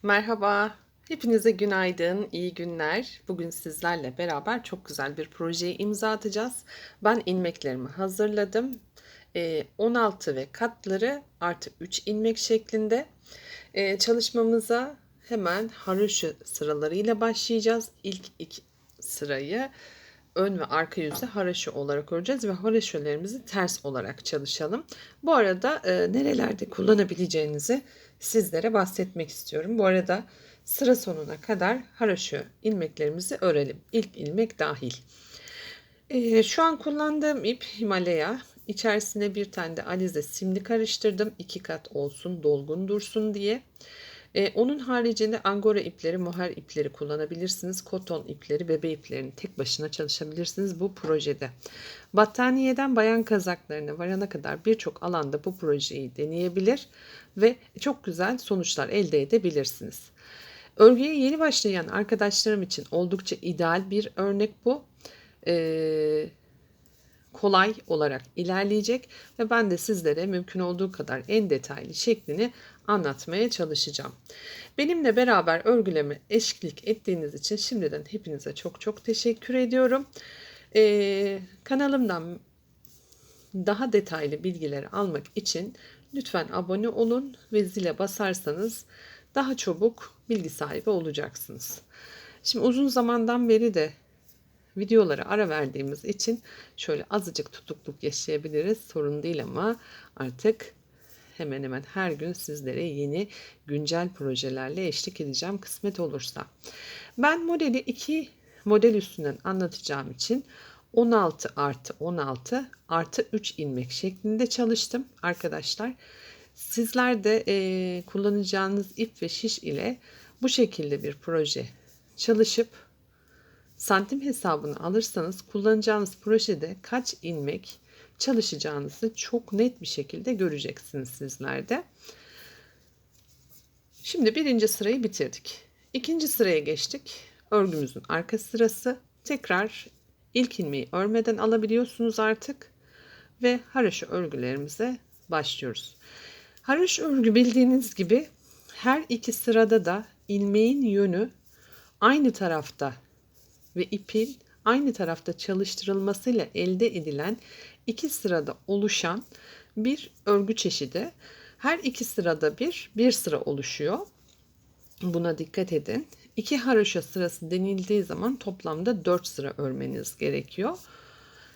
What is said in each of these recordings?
Merhaba, hepinize günaydın, iyi günler. Bugün sizlerle beraber çok güzel bir projeye imza atacağız. Ben ilmeklerimi hazırladım. 16 ve katları artı 3 ilmek şeklinde. Çalışmamıza hemen haroşa sıralarıyla başlayacağız. İlk iki sırayı ön ve arka yüzde haroşa olarak öreceğiz ve haroşalarımızı ters olarak çalışalım. Bu arada nerelerde kullanabileceğinizi sizlere bahsetmek istiyorum. Bu arada sıra sonuna kadar haroşa ilmeklerimizi örelim. İlk ilmek dahil. Şu an kullandığım ip Himalaya. İçerisine bir tane de alize simli karıştırdım. 2 kat olsun, dolgun dursun diye. Onun haricinde angora ipleri, mohair ipleri kullanabilirsiniz. Koton ipleri, bebe iplerini tek başına çalışabilirsiniz bu projede. Battaniyeden bayan kazaklarına varana kadar birçok alanda bu projeyi deneyebilir ve çok güzel sonuçlar elde edebilirsiniz. Örgüye yeni başlayan arkadaşlarım için oldukça ideal bir örnek bu. Ee, kolay olarak ilerleyecek ve ben de sizlere mümkün olduğu kadar en detaylı şeklini anlatmaya çalışacağım. Benimle beraber örgüleme eşlik ettiğiniz için şimdiden hepinize çok çok teşekkür ediyorum. Kanalımdan daha detaylı bilgileri almak için lütfen abone olun ve zile basarsanız daha çabuk bilgi sahibi olacaksınız. Şimdi uzun zamandan beri de videolara ara verdiğimiz için şöyle azıcık tutukluk yaşayabiliriz. Sorun değil ama artık hemen hemen her gün sizlere yeni güncel projelerle eşlik edeceğim kısmet olursa. Ben modeli 2 model üstünden anlatacağım için 16 artı 16 artı 3 ilmek şeklinde çalıştım arkadaşlar. Sizler de kullanacağınız ip ve şiş ile bu şekilde bir proje çalışıp santim hesabını alırsanız kullanacağınız projede kaç ilmek çalışacağınızı çok net bir şekilde göreceksiniz sizler de. Şimdi birinci sırayı bitirdik. İkinci sıraya geçtik. Örgümüzün arka sırası. Tekrar ilk ilmeği örmeden alabiliyorsunuz artık. Ve haroşa örgülerimize başlıyoruz. Haroşa örgü bildiğiniz gibi her iki sırada da ilmeğin yönü aynı tarafta ve ipin aynı tarafta çalıştırılmasıyla elde edilen iki sırada oluşan bir örgü çeşidi. Her iki sırada bir sıra oluşuyor. Buna dikkat edin. 2 haroşa sırası denildiği zaman toplamda 4 sıra örmeniz gerekiyor.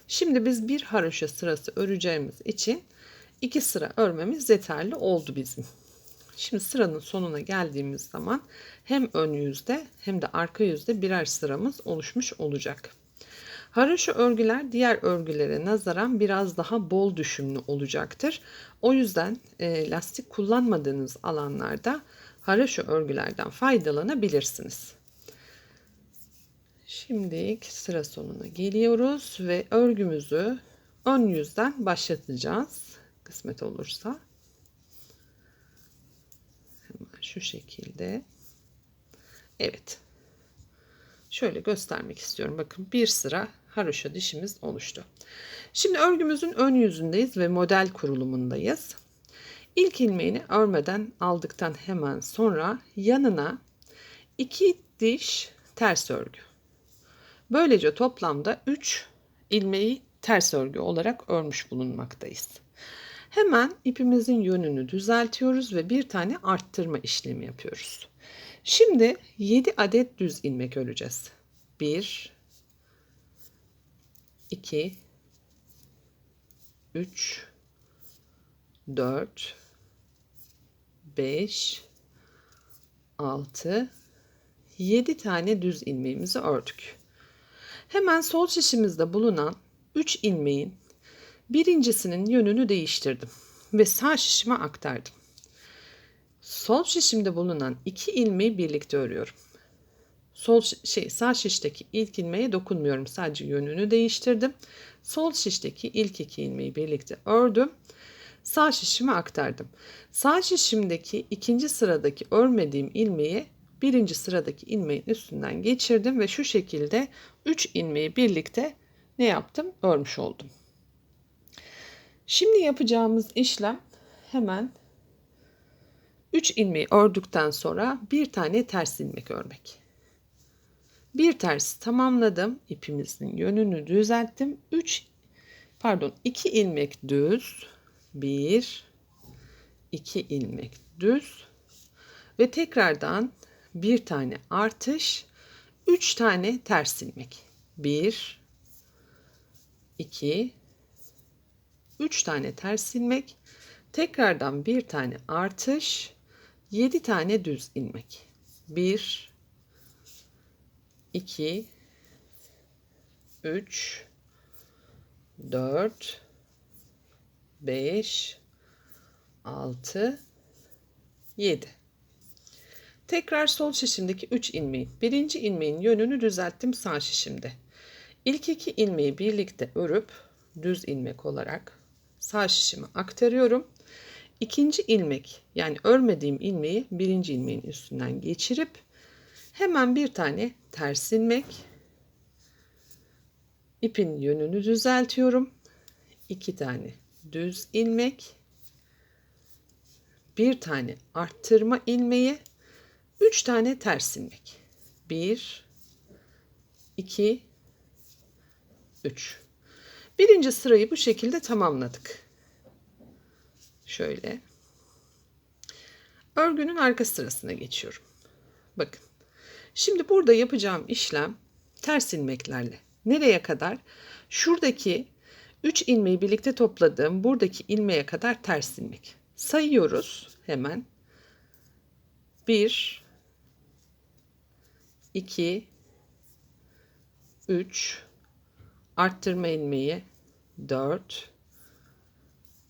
Şimdi biz bir haroşa sırası öreceğimiz için 2 sıra örmemiz yeterli oldu bizim. Şimdi sıranın sonuna geldiğimiz zaman hem ön yüzde hem de arka yüzde birer sıramız oluşmuş olacak. Haroşa örgüler diğer örgülere nazaran biraz daha bol düşümlü olacaktır. O yüzden lastik kullanmadığınız alanlarda haroşa örgülerden faydalanabilirsiniz. Şimdi sıra sonuna geliyoruz ve örgümüzü ön yüzden başlatacağız. Kısmet olursa. Hemen şu şekilde. Evet. Şöyle göstermek istiyorum. Bakın bir sıra haroşa dişimiz oluştu. Şimdi örgümüzün ön yüzündeyiz ve model kurulumundayız. İlk ilmeğini örmeden aldıktan hemen sonra yanına 2 diş ters örgü. Böylece toplamda 3 ilmeği ters örgü olarak örmüş bulunmaktayız. Hemen ipimizin yönünü düzeltiyoruz ve bir tane arttırma işlemi yapıyoruz. Şimdi 7 adet düz ilmek öreceğiz. 1 2 3 4 5 6 7 tane düz ilmeğimizi ördük. Hemen sol şişimizde bulunan 3 ilmeğin birincisinin yönünü değiştirdim ve sağ şişime aktardım. Sol şişimde bulunan 2 ilmeği birlikte örüyorum. Sağ şişteki ilk ilmeğe dokunmuyorum. Sadece yönünü değiştirdim. Sol şişteki ilk 2 ilmeği birlikte ördüm. Sağ şişime aktardım. Sağ şişimdeki ikinci sıradaki örmediğim ilmeği birinci sıradaki ilmeğin üstünden geçirdim ve şu şekilde 3 ilmeği birlikte ne yaptım? Örmüş oldum. Şimdi yapacağımız işlem hemen 3 ilmeği ördükten sonra bir tane ters ilmek örmek. Bir ters tamamladım. İpimizin yönünü düzelttim. 2 ilmek düz. 1 2 ilmek düz ve tekrardan bir tane artış, 3 tane ters ilmek. 1 2 3 tane ters ilmek, tekrardan bir tane artış, 7 tane düz ilmek. 1 2 3 4 5 6 7. Tekrar sol şişimdeki 3 ilmeğin birinci ilmeğin yönünü düzelttim sağ şişimde. İlk 2 ilmeği birlikte örüp düz ilmek olarak sağ şişime aktarıyorum. İkinci ilmek, yani örmediğim ilmeği birinci ilmeğin üstünden geçirip hemen bir tane ters ilmek, ipin yönünü düzeltiyorum. 2 tane düz ilmek, bir tane arttırma ilmeği, 3 tane ters ilmek. 1 2 3. Birinci sırayı bu şekilde tamamladık. Şöyle. Örgünün arka sırasına geçiyorum. Bakın. Şimdi burada yapacağım işlem ters ilmeklerle. Nereye kadar? Şuradaki 3 ilmeği birlikte topladığım buradaki ilmeğe kadar ters ilmek. Sayıyoruz hemen. 1 2 3 arttırma ilmeği 4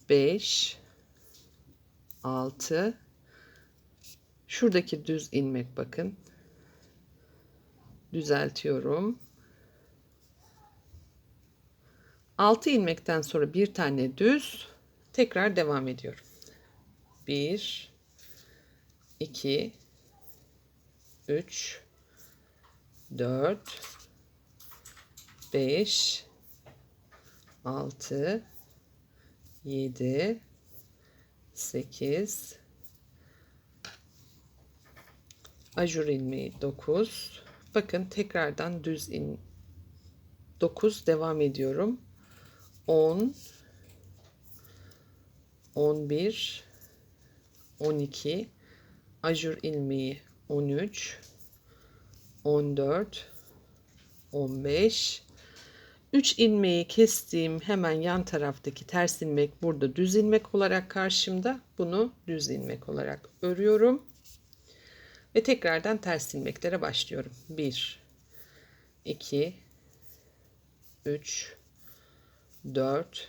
5 6 şuradaki düz ilmek, bakın. Düzeltiyorum. 6 ilmekten sonra bir tane düz, tekrar devam ediyorum. 1 2 3 4 5 6 7 8 ajur ilmeği 9. Bakın tekrardan düz 9 devam ediyorum. 10 11 12 ajur ilmeği 13 14 15 3 ilmeği kestiğim hemen yan taraftaki ters ilmek burada düz ilmek olarak karşımda. Bunu düz ilmek olarak örüyorum. Ve tekrardan ters ilmeklere başlıyorum. 1 2 3 4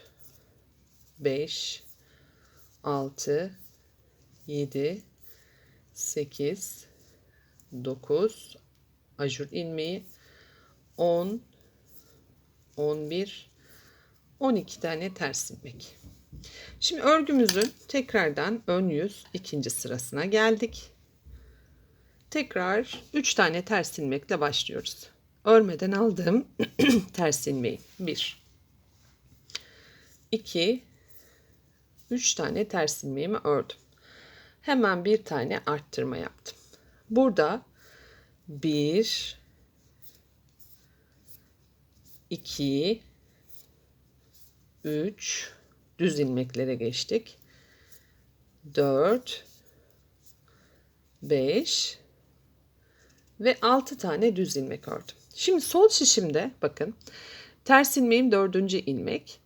5 6 7 8 9 ajur ilmeği 10 11 12 tane ters ilmek. Şimdi örgümüzün tekrardan ön yüz ikinci sırasına geldik. Tekrar 3 tane ters ilmekle başlıyoruz. Örmeden aldığım ters ilmeği 1 2 3 tane ters ilmeğimi ördüm. Hemen bir tane arttırma yaptım. Burada 1 2 3 düz ilmeklere geçtik. 4 5 ve 6 tane düz ilmek ördüm. Şimdi sol şişimde bakın ters ilmeğim 4. ilmek.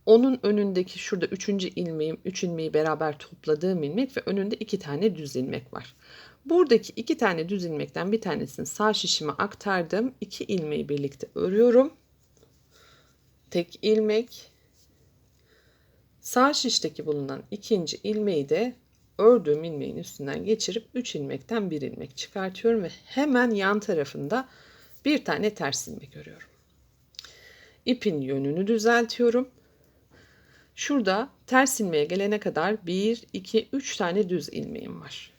Onun önündeki şurada 3. ilmeğim, 3 ilmeği beraber topladığım ilmek ve önünde 2 tane düz ilmek var. Buradaki 2 tane düz ilmekten bir tanesini sağ şişime aktardım. 2 ilmeği birlikte örüyorum. Tek ilmek. Sağ şişteki bulunan ikinci ilmeği de ördüğüm ilmeğin üstünden geçirip 3 ilmekten 1 ilmek çıkartıyorum ve hemen yan tarafında bir tane ters ilmek örüyorum. İpin yönünü düzeltiyorum. Şurada ters ilmeğe gelene kadar 1 2 3 tane düz ilmeğim var.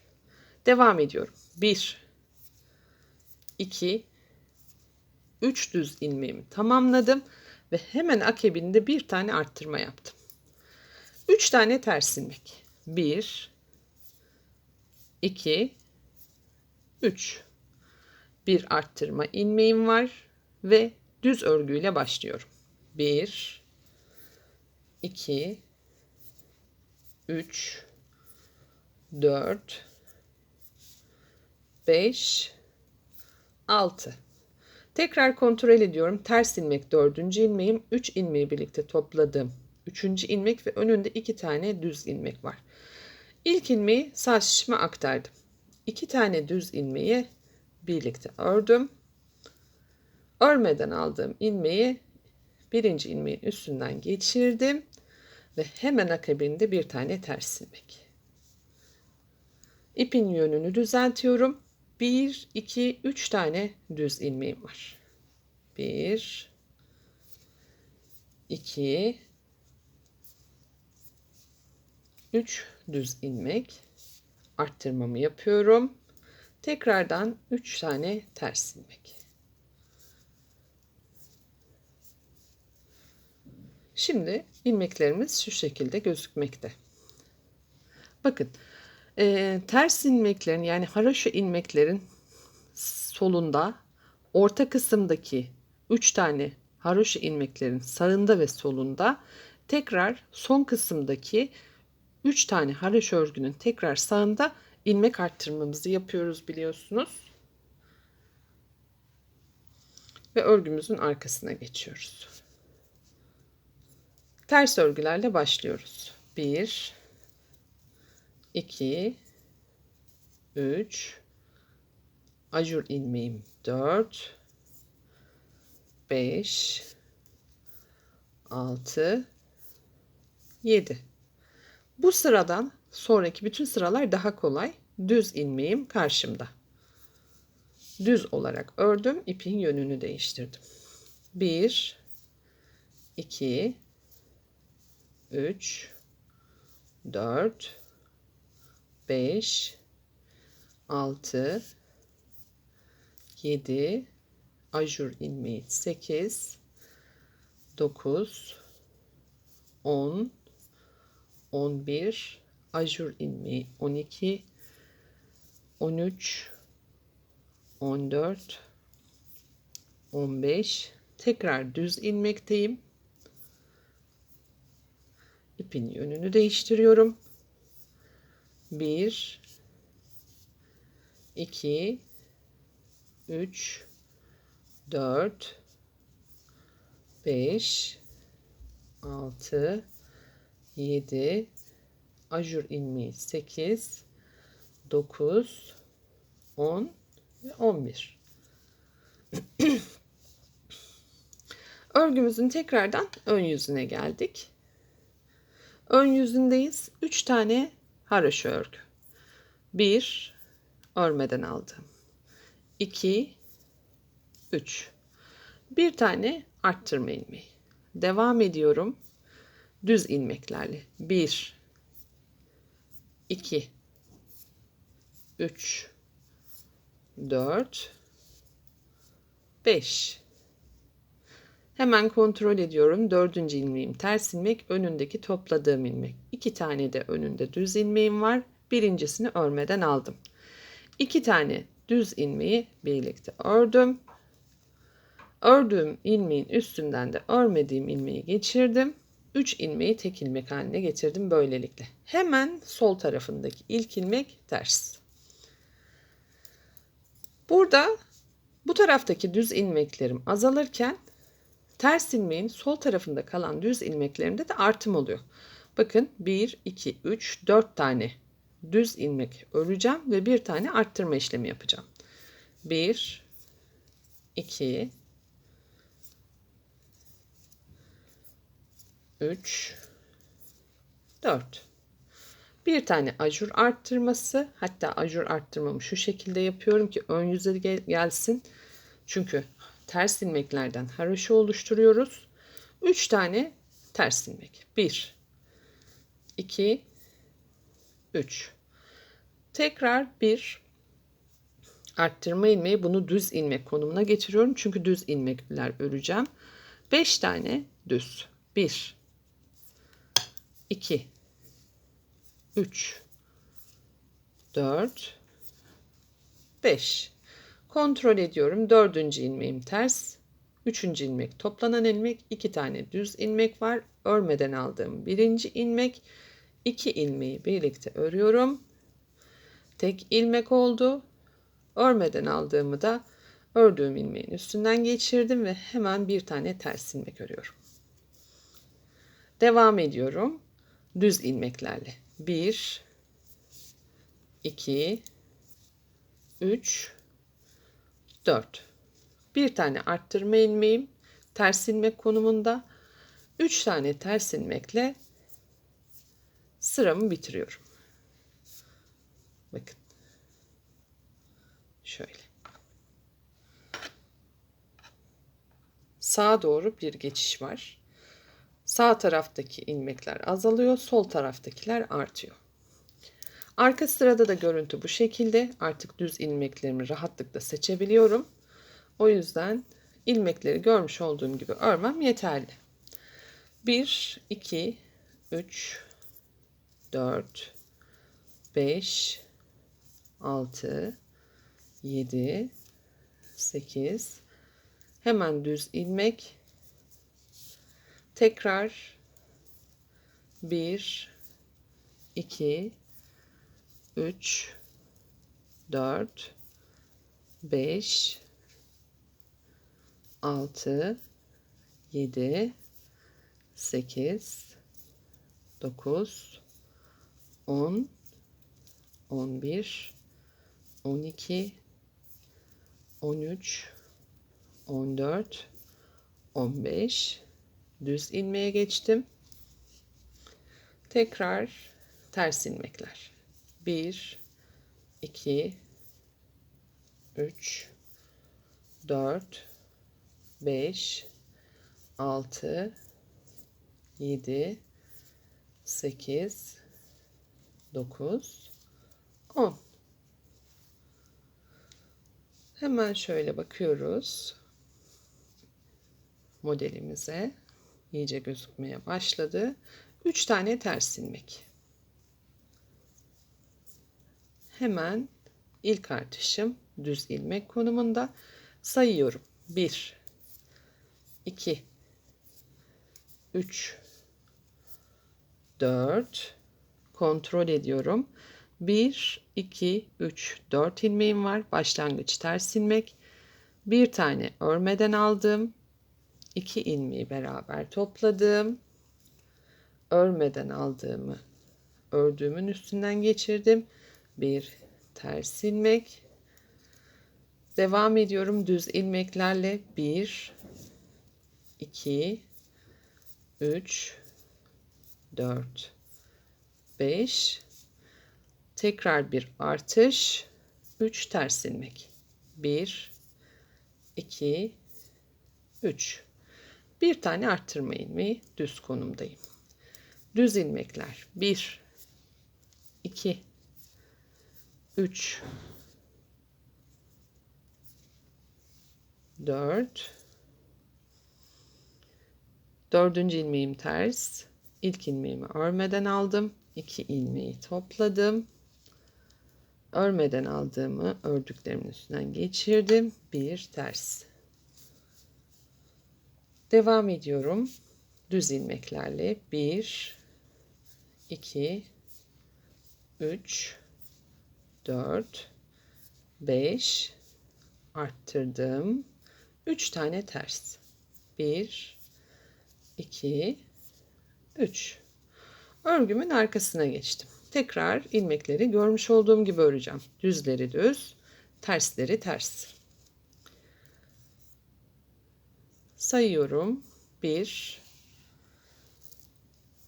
Devam ediyorum. 1 2 3 düz ilmeğimi tamamladım ve hemen akabinde bir tane arttırma yaptım. 3 tane ters ilmek. 1 2, 3. Bir arttırma ilmeğim var ve düz örgüyle başlıyorum. 1, 2, 3, 4, 5, 6. Tekrar kontrol ediyorum. Ters ilmek 4. ilmeğim. 3 ilmeği birlikte topladım. 3. ilmek ve önünde 2 tane düz ilmek var. İlk ilmeği sağ şişime aktardım. 2 tane düz ilmeği birlikte ördüm. Örmeden aldığım ilmeği birinci ilmeğin üstünden geçirdim ve hemen akabinde bir tane ters ilmek. İpin yönünü düzeltiyorum. 1, 2, 3 tane düz ilmeğim var. 1, 2, 3 düz ilmek. Arttırmamı yapıyorum. Tekrardan 3 tane ters ilmek. Şimdi ilmeklerimiz şu şekilde gözükmekte. Bakın, ters ilmeklerin yani haroşa ilmeklerin solunda, orta kısımdaki 3 tane haroşa ilmeklerin sağında ve solunda, tekrar son kısımdaki 3 tane haroşa örgünün tekrar sağında ilmek arttırmamızı yapıyoruz biliyorsunuz. Ve örgümüzün arkasına geçiyoruz. Ters örgülerle başlıyoruz. 1, 2, 3, ajur ilmeğim 4, 5, 6, 7. Bu sıradan sonraki bütün sıralar daha kolay. Düz ilmeğim karşımda. Düz olarak ördüm. İpin yönünü değiştirdim. 1, 2, 3, 4, 5, 6, 7, ajur ilmeği 8, 9, 10, 11, ajur ilmeği 12, 13, 14, 15. Tekrar düz ilmekteyim. İpin yönünü değiştiriyorum. 1, 2, 3, 4, 5, 6, 7, ajur ilmeği 8, 9, 10 ve 11. Örgümüzün tekrardan ön yüzüne geldik. Ön yüzündeyiz. 3 tane haroşa örgü. 1, örmeden aldım. 2, 3. Bir tane arttırma ilmeği. Devam ediyorum. Düz ilmeklerle. 1, 2, 3, 4, 5. Hemen kontrol ediyorum. 4. ilmeğim ters ilmek, önündeki topladığım ilmek. 2 tane de önünde düz ilmeğim var. Birincisini örmeden aldım. 2 tane düz ilmeği birlikte ördüm. Ördüğüm ilmeğin üstünden de örmediğim ilmeği geçirdim. 3 ilmeği tek ilmek haline getirdim böylelikle. Hemen sol tarafındaki ilk ilmek ters. Burada bu taraftaki düz ilmeklerim azalırken ters ilmeğin sol tarafında kalan düz ilmeklerimde de artım oluyor. Bakın 1, 2, 3, 4 tane düz ilmek öreceğim ve bir tane arttırma işlemi yapacağım. 1, 2, 3, 4. Bir tane ajur arttırması, hatta ajur arttırmamı şu şekilde yapıyorum ki ön yüze gelsin. Çünkü ters ilmeklerden haroşa oluşturuyoruz. 3 tane ters ilmek. 1, 2, 3. Tekrar bir arttırma ilmeği, bunu düz ilmek konumuna getiriyorum. Çünkü düz ilmekler öreceğim. 5 tane düz. 1, 2, 3, 4, 5. Kontrol ediyorum. 4. ilmeğim ters. 3. ilmek toplanan ilmek. 2 tane düz ilmek var. Örmeden aldığım 1. ilmek. 2 ilmeği birlikte örüyorum. Tek ilmek oldu. Örmeden aldığımı da ördüğüm ilmeğin üstünden geçirdim ve hemen bir tane ters ilmek örüyorum. Devam ediyorum. Düz ilmeklerle. 1, 2, 3, 4. Bir tane arttırma ilmeğim ters ilmek konumunda. 3 tane ters ilmekle sıramı bitiriyorum. Bakın. Şöyle. Sağa doğru bir geçiş var. Sağ taraftaki ilmekler azalıyor, sol taraftakiler artıyor. Arka sırada da görüntü bu şekilde. Artık düz ilmeklerimi rahatlıkla seçebiliyorum. O yüzden ilmekleri görmüş olduğum gibi örmem yeterli. 1, 2, 3, 4, 5, 6, 7, 8. Hemen düz ilmek. Tekrar 1, 2, 3, 4, 5, 6, 7, 8, 9, 10, 11, 12, 13, 14, 15. Düz ilmeğe geçtim. Tekrar ters ilmekler. 1, 2, 3, 4, 5, 6, 7, 8, 9, 10. Hemen şöyle bakıyoruz modelimize. İyice gözükmeye başladı. 3 tane ters ilmek. Hemen ilk artışım düz ilmek konumunda. Sayıyorum. 1, 2, 3, 4. Kontrol ediyorum. 1, 2, 3, 4 ilmeğim var. Başlangıç ters ilmek. Bir tane örmeden aldım. 2 ilmeği beraber topladım. Örmeden aldığımı ördüğümün üstünden geçirdim. Bir ters ilmek. Devam ediyorum düz ilmeklerle. 1, 2, 3, 4, 5. Tekrar bir artış. 3 ters ilmek. 1, 2, 3. Bir tane arttırma ilmeği düz konumdayım. Düz ilmekler 1, 2, 3, 4. Dördüncü ilmeğim ters. İlk ilmeğimi örmeden aldım. 2 ilmeği topladım. Örmeden aldığımı ördüklerimin üstünden geçirdim. Bir ters. Devam ediyorum. Düz ilmeklerle 1, 2, 3, 4, 5 arttırdım. 3 tane ters. 1, 2, 3. Örgümün arkasına geçtim. Tekrar ilmekleri görmüş olduğum gibi öreceğim. Düzleri düz, tersleri ters. Sayıyorum. 1,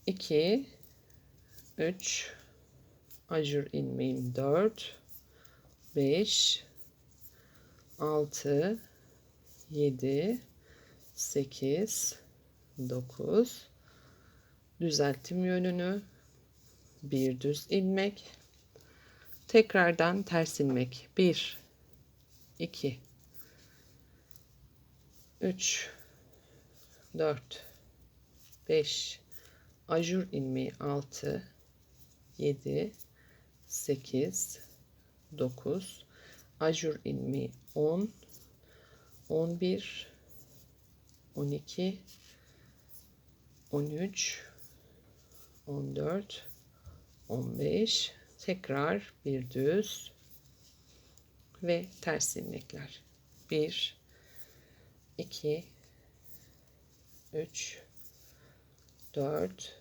2, 3, ajur ilmeğim 4, 5, 6, 7, 8, 9. Düzelttim yönünü. Bir düz ilmek. Tekrardan ters ilmek. 1, 2, 3, 4, 5, ajur ilmeği 6, 7, 8, 9, ajur ilmeği 10, 11, 12, 13, 14, 15, tekrar bir düz ve ters ilmekler. 1, 2, 3, 4,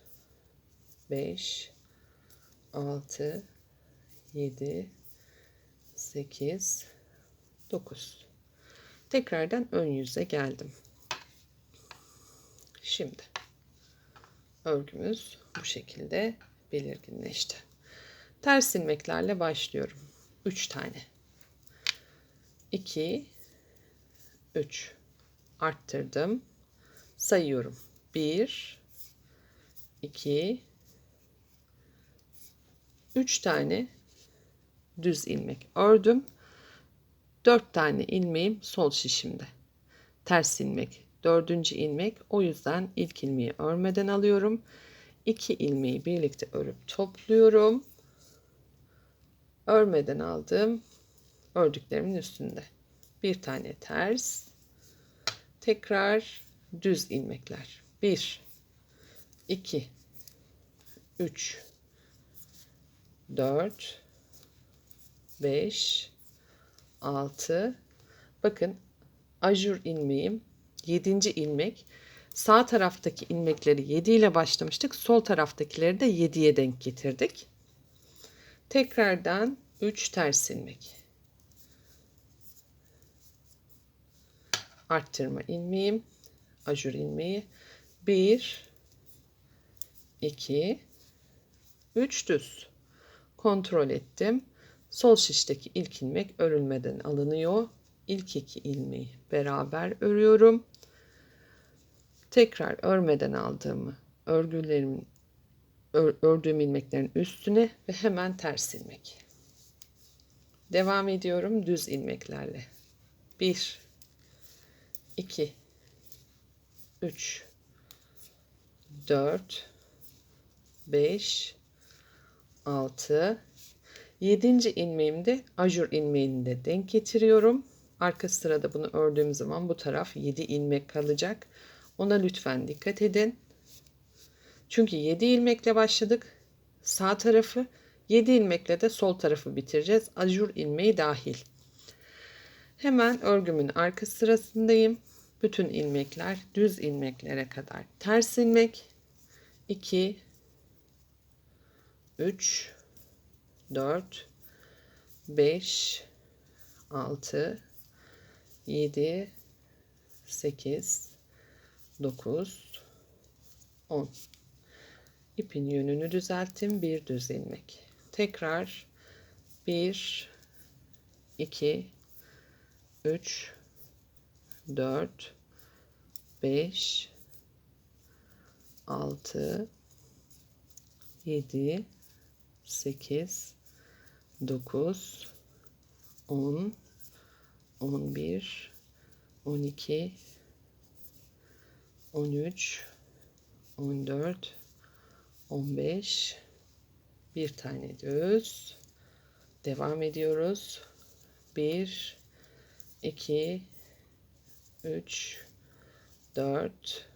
5, 6, 7, 8, 9. Tekrardan ön yüze geldim. Şimdi örgümüz bu şekilde belirginleşti. Ters ilmeklerle başlıyorum. 3 tane. 2, 3. Arttırdım. Sayıyorum. 1, 2, 3 tane düz ilmek ördüm. 4 tane ilmeğim sol şişimde. Ters ilmek 4. ilmek. O yüzden ilk ilmeği örmeden alıyorum. 2 ilmeği birlikte örüp topluyorum. Örmeden aldığım ördüklerimin üstünde. Bir tane ters. Tekrar düz ilmekler. 1, 2, 3, 4, 5, 6. Bakın ajur ilmeğim 7. ilmek. Sağ taraftaki ilmekleri 7 ile başlamıştık. Sol taraftakileri de 7'ye denk getirdik. Tekrardan 3 ters ilmek. Arttırma ilmeğim, ajur ilmeği. 1, 2, 3 düz. Kontrol ettim. Sol şişteki ilk ilmek örülmeden alınıyor. İlk 2 ilmeği beraber örüyorum. Tekrar örmeden aldığımı ördüğüm ilmeklerin üstüne ve hemen ters ilmek. Devam ediyorum düz ilmeklerle. 1, 2, 3, 4, 5, 6, 7. ilmeğimde ajur ilmeğini de denk getiriyorum. Arka sırada bunu ördüğüm zaman bu taraf 7 ilmek kalacak. Ona lütfen dikkat edin. Çünkü 7 ilmekle başladık. Sağ tarafı 7 ilmekle de sol tarafı bitireceğiz. Ajur ilmeği dahil. Hemen örgümün arka sırasındayım. Bütün ilmekler düz ilmeklere kadar ters ilmek. 2, 3, 4, 5, 6, 7, 8, 9, 10. İpin yönünü düzelttim. Bir düz ilmek. Tekrar 1, 2, 3, 4, 5, 6, 7, 8, 9, 10, 11, 12, 13, 14, 15, bir tane düz. Devam ediyoruz. 1, 2, 3, 4,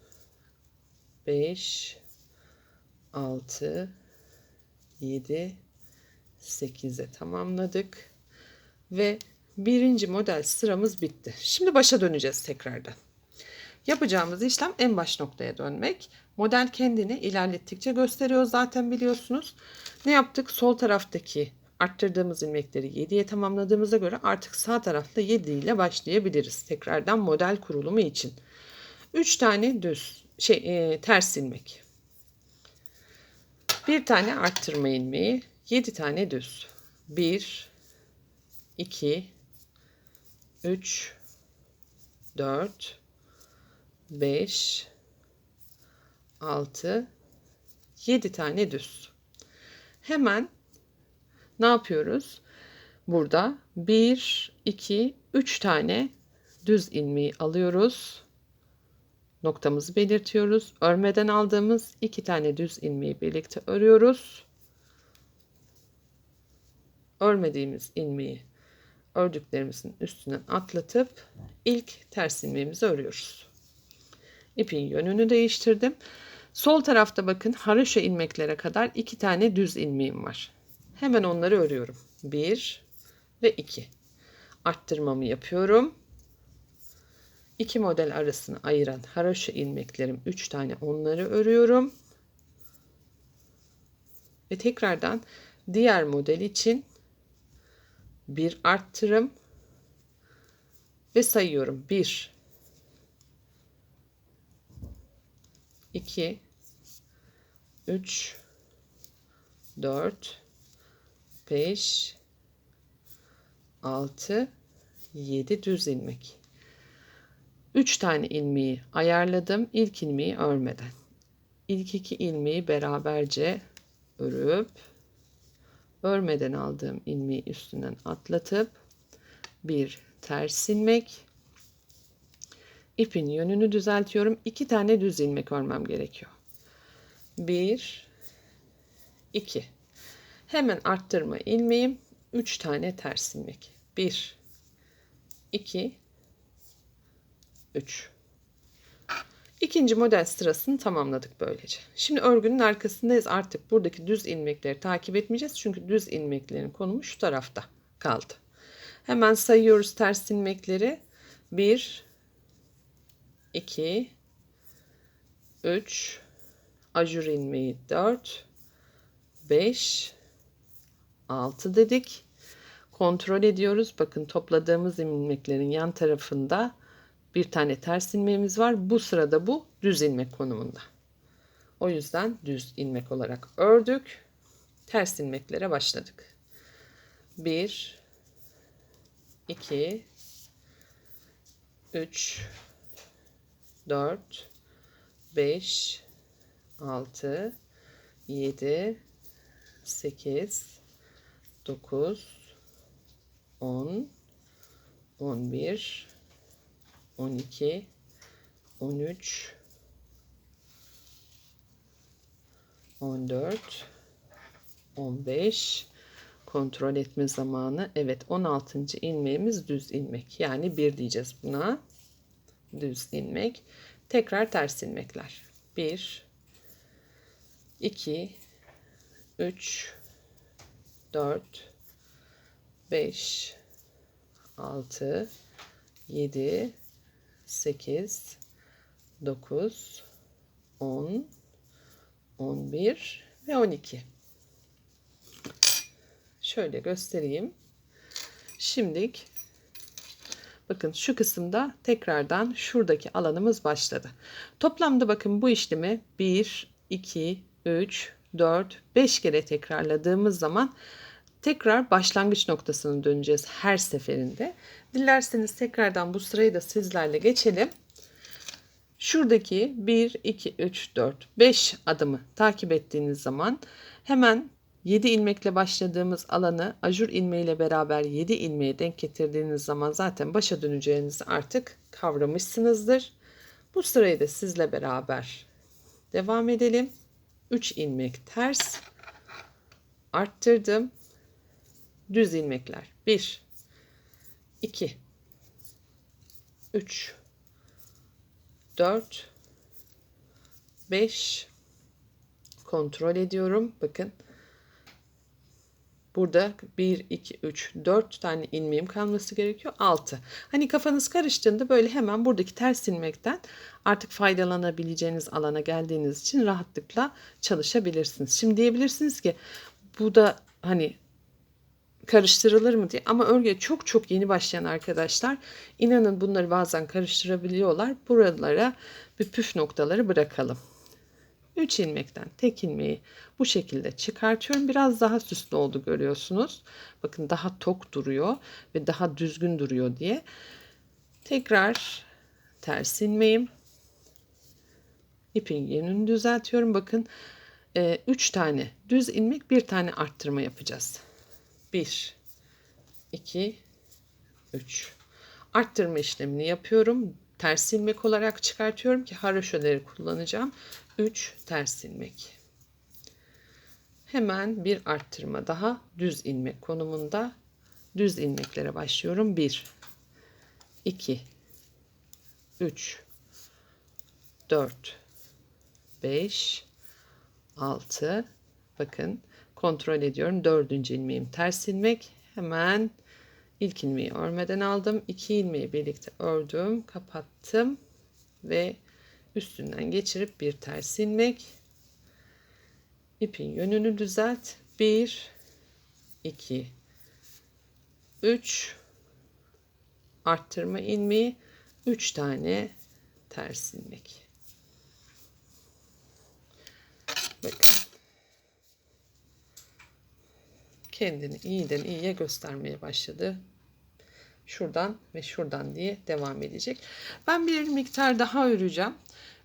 5, 6, 7, 8'e tamamladık. Ve birinci model sıramız bitti. Şimdi başa döneceğiz tekrardan. Yapacağımız işlem en baş noktaya dönmek. Model kendini ilerlettikçe gösteriyor zaten biliyorsunuz. Ne yaptık? Sol taraftaki arttırdığımız ilmekleri 7'ye tamamladığımıza göre artık sağ tarafta 7 ile başlayabiliriz. Tekrardan model kurulumu için. 3 tane düz ters ilmek. Bir tane arttırma ilmeği, 7 tane düz. 1, 2, 3, 4, 5, 6, 7 tane düz. Hemen ne yapıyoruz? Burada 1, 2, 3 tane düz ilmeği alıyoruz. Noktamızı belirtiyoruz. Örmeden aldığımız 2 tane düz ilmeği birlikte örüyoruz. örmediğimiz ilmeği ördüklerimizin üstünden atlatıp ilk ters ilmeğimizi örüyoruz. İpin yönünü değiştirdim. Sol tarafta bakın haroşa ilmeklere kadar 2 tane düz ilmeğim var. Hemen onları örüyorum. 1 ve 2. Arttırmamı yapıyorum. 2 model arasını ayıran haroşa ilmeklerim 3 tane, onları örüyorum. Ve tekrardan diğer model için bir arttırım ve sayıyorum. 1 2 3 4 5 6 7 düz ilmek. 3 tane ilmeği ayarladım. İlk ilmeği örmeden. İlk 2 ilmeği beraberce örüp örmeden aldığım ilmeği üstünden atlatıp bir ters ilmek, ipin yönünü düzeltiyorum. 2 tane düz ilmek örmem gerekiyor. 1 2. Hemen arttırma ilmeğim, 3 tane ters ilmek. 1 2 3. İkinci model sırasını tamamladık böylece. Şimdi örgünün arkasındayız. Artık buradaki düz ilmekleri takip etmeyeceğiz. Çünkü düz ilmeklerin konumu şu tarafta kaldı. Hemen sayıyoruz ters ilmekleri. 1 2 3 ajur ilmeği 4 5 6 dedik. Kontrol ediyoruz. Bakın topladığımız ilmeklerin yan tarafında bir tane ters ilmeğimiz var. Bu sırada bu düz ilmek konumunda. O yüzden düz ilmek olarak ördük. Ters ilmeklere başladık. 1 2 3 4 5 6 7 8 9 10 11 12 13 14 15 kontrol etme zamanı. Evet, 16. ilmeğimiz düz ilmek. Yani 1 diyeceğiz buna. Düz ilmek. Tekrar ters ilmekler. 1 2 3 4 5 6 7 8 9 10 11 ve 12. Şöyle göstereyim. Şimdilik bakın şu kısımda tekrardan şuradaki alanımız başladı. Toplamda bakın bu işlemi 1 2 3 4 5 kere tekrarladığımız zaman tekrar başlangıç noktasına döneceğiz her seferinde. Dilerseniz tekrardan bu sırayı da sizlerle geçelim. Şuradaki 1 2 3 4 5 adımı takip ettiğiniz zaman hemen 7 ilmekle başladığımız alanı ajur ilmeğiyle beraber 7 ilmeğe denk getirdiğiniz zaman zaten başa döneceğinizi artık kavramışsınızdır. Bu sırayı da sizle beraber devam edelim. 3 ilmek ters arttırdım. Düz ilmekler 1 2 3 4 5 kontrol ediyorum. Bakın burada 1 2 3 4 tane ilmeğim kalması gerekiyor. 6. Hani kafanız karıştığında böyle hemen buradaki ters ilmekten artık faydalanabileceğiniz alana geldiğiniz için rahatlıkla çalışabilirsiniz. Şimdi diyebilirsiniz ki bu da hani karıştırılır mı diye, ama örgüye çok yeni başlayan arkadaşlar inanın bunları bazen karıştırabiliyorlar. Buralara bir püf noktaları bırakalım. 3 ilmekten tek ilmeği bu şekilde çıkartıyorum. Biraz daha süslü oldu, görüyorsunuz. Bakın daha tok duruyor ve daha düzgün duruyor diye. Tekrar ters ilmeğim. İpin yönünü düzeltiyorum. Bakın 3 tane düz ilmek, bir tane arttırma yapacağız. 1 2 3 arttırma işlemini yapıyorum. Ters ilmek olarak çıkartıyorum ki haroşaları kullanacağım. 3 ters ilmek. Hemen bir arttırma daha düz ilmek konumunda. Düz ilmeklere başlıyorum. 1, 2, 3, 4, 5, 6. Bakın kontrol ediyorum. 4. ilmeğim ters ilmek. Hemen ilk ilmeği örmeden aldım. 2 ilmeği birlikte ördüm. Kapattım. Ve üstünden geçirip bir ters ilmek. İpin yönünü düzelt. 1, 2, 3. Arttırma ilmeği. 3 tane ters ilmek. Bakın. Kendini iyiden iyiye göstermeye başladı. Şuradan ve şuradan diye devam edecek. Ben bir miktar daha öreceğim.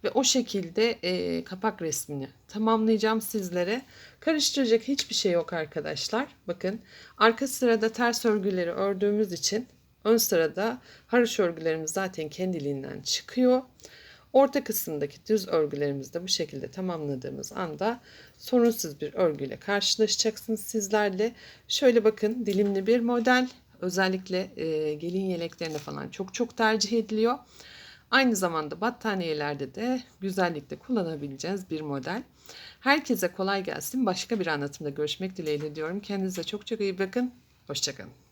Ve o şekilde kapak resmini tamamlayacağım sizlere. Karıştıracak hiçbir şey yok arkadaşlar. Bakın arka sırada ters örgüleri ördüğümüz için ön sırada haroşa örgülerimiz zaten kendiliğinden çıkıyor. Orta kısımdaki düz örgülerimizi de bu şekilde tamamladığımız anda sorunsuz bir örgüyle karşılaşacaksınız sizlerle. Şöyle bakın, dilimli bir model. Özellikle gelin yeleklerinde falan çok tercih ediliyor. Aynı zamanda battaniyelerde de güzellikle kullanabileceğiniz bir model. Herkese kolay gelsin. Başka bir anlatımda görüşmek dileğiyle diyorum. Kendinize çok iyi bakın. Hoşça kalın.